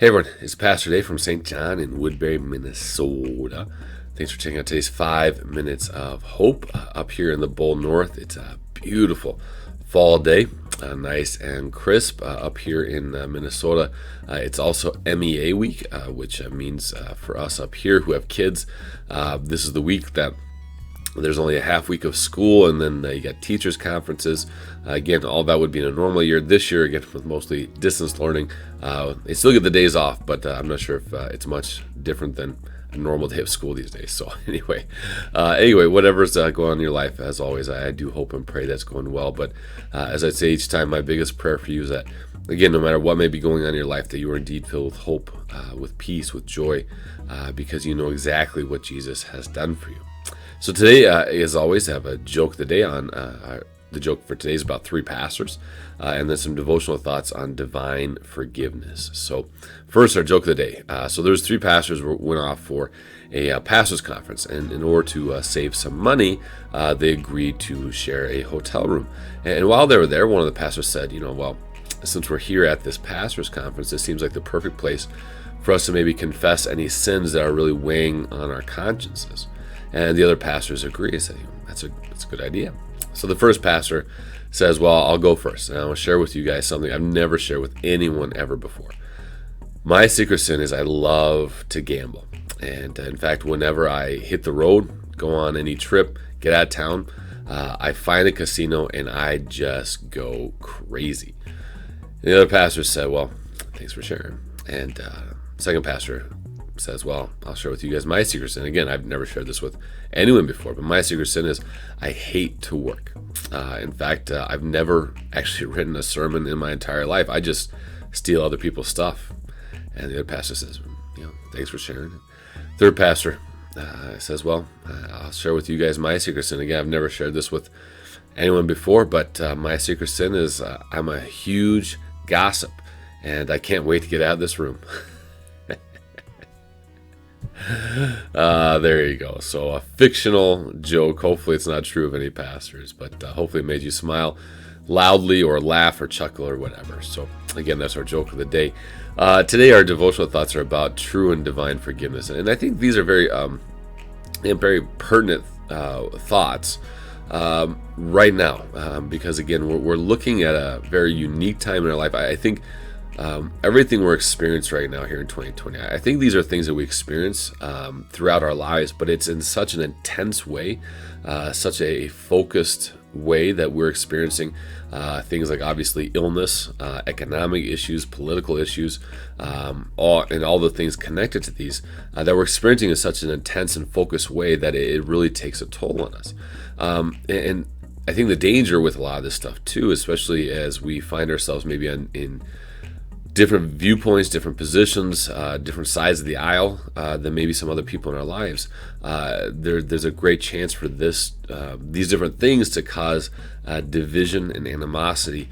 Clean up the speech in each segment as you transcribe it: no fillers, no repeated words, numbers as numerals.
Hey everyone, it's Pastor Dave from St. John in Woodbury, Minnesota. Thanks for checking out today's 5 minutes of hope up here in the Bowl North. It's a beautiful fall day, nice and crisp up here in Minnesota. It's also MEA week, which means for us up here who have kids, this is the week that there's only a half week of school, and then you got teachers' conferences. Again, all that would be in a normal year. This year, again, with mostly distance learning, they still get the days off, but I'm not sure if it's much different than a normal day of school these days. So anyway, whatever's going on in your life, as always, I do hope and pray that's going well. But as I say each time, my biggest prayer for you is that, again, no matter what may be going on in your life, that you are indeed filled with hope, with peace, with joy, because you know exactly what Jesus has done for you. So today, as always, I have a joke of the day on. The joke for today is about three pastors, and then some devotional thoughts on divine forgiveness. So first, our joke of the day. So there's three pastors went off for a pastors conference, and in order to save some money, they agreed to share a hotel room. And while they were there, one of the pastors said, well, since we're here at this pastors conference, it seems like the perfect place for us to maybe confess any sins that are really weighing on our consciences. And the other pastors agree and say, that's a good idea. So the first pastor says, well, I'll go first. And I want to share with you guys something I've never shared with anyone ever before. My secret sin is I love to gamble. And in fact, whenever I hit the road, go on any trip, get out of town, I find a casino and I just go crazy. And the other pastor said, well, thanks for sharing. And second pastor says, well, I'll share with you guys my secret sin. Again, I've never shared this with anyone before, but my secret sin is I hate to work. In fact, I've never actually written a sermon in my entire life. I just steal other people's stuff. And the other pastor says, thanks for sharing. Third pastor says, well, I'll share with you guys my secret sin. Again, I've never shared this with anyone before, but my secret sin is I'm a huge gossip, and I can't wait to get out of this room. There you go. So a fictional joke. Hopefully it's not true of any pastors, but hopefully it made you smile loudly or laugh or chuckle or whatever. So again, that's our joke of the day. Today our devotional thoughts are about true and divine forgiveness, and I think these are very pertinent thoughts right now, because again, we're looking at a very unique time in our life. I think everything we're experiencing right now here in 2020, I think these are things that we experience throughout our lives, but it's in such an intense way, such a focused way that we're experiencing things like obviously illness, economic issues, political issues, all the things connected to these that we're experiencing in such an intense and focused way that it really takes a toll on us. And I think the danger with a lot of this stuff too, especially as we find ourselves maybe in different viewpoints, different positions, different sides of the aisle than maybe some other people in our lives. There's a great chance for these different things to cause division and animosity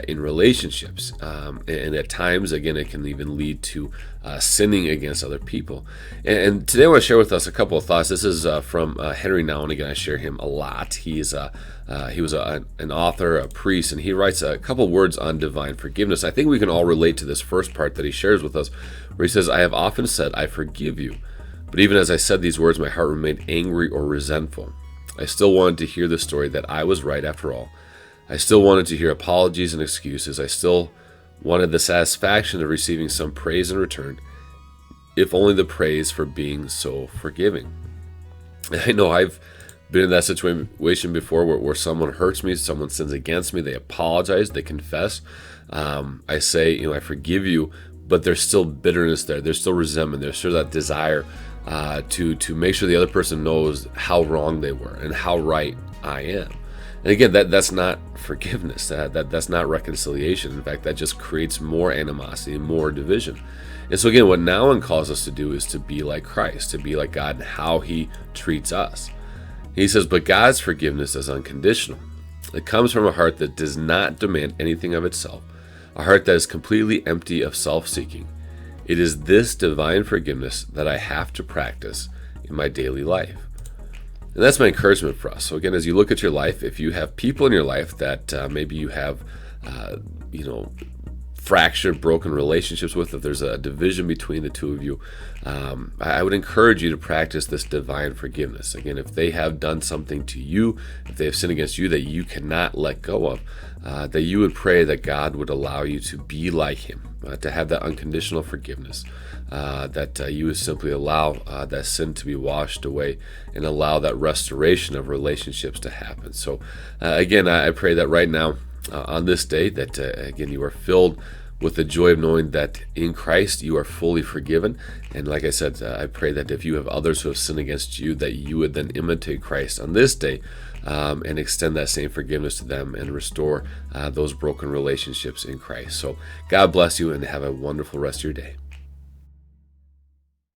in relationships. And at times, again, it can even lead to sinning against other people. And today I want to share with us a couple of thoughts. This is from Henry Nouwen. Again, I share him a lot. He was an author, a priest, and he writes a couple words on divine forgiveness. I think we can all relate to this first part that he shares with us, where he says, I have often said, I forgive you. But even as I said these words, my heart remained angry or resentful. I still wanted to hear the story that I was right after all. I still wanted to hear apologies and excuses. I still wanted the satisfaction of receiving some praise in return, if only the praise for being so forgiving. And I know I've been in that situation before where someone hurts me, someone sins against me, they apologize, they confess. I say, I forgive you, but there's still bitterness there. There's still resentment. There's still that desire to make sure the other person knows how wrong they were and how right I am. And again, that's not forgiveness. That's not reconciliation. In fact, that just creates more animosity and more division. And so again, what Nouwen calls us to do is to be like Christ, to be like God and how he treats us. He says, but God's forgiveness is unconditional. It comes from a heart that does not demand anything of itself, a heart that is completely empty of self-seeking. It is this divine forgiveness that I have to practice in my daily life. And that's my encouragement for us. So again, as you look at your life, if you have people in your life that maybe you have, fractured, broken relationships with, if there's a division between the two of you, I would encourage you to practice this divine forgiveness. Again, if they have done something to you, if they have sinned against you that you cannot let go of, that you would pray that God would allow you to be like Him, to have that unconditional forgiveness, that you would simply allow that sin to be washed away and allow that restoration of relationships to happen. So again, I pray that right now, on this day, that again you are filled with the joy of knowing that in Christ you are fully forgiven. And like I said, I pray that if you have others who have sinned against you, that you would then imitate Christ on this day, and extend that same forgiveness to them and restore those broken relationships in Christ. So God bless you and have a wonderful rest of your day.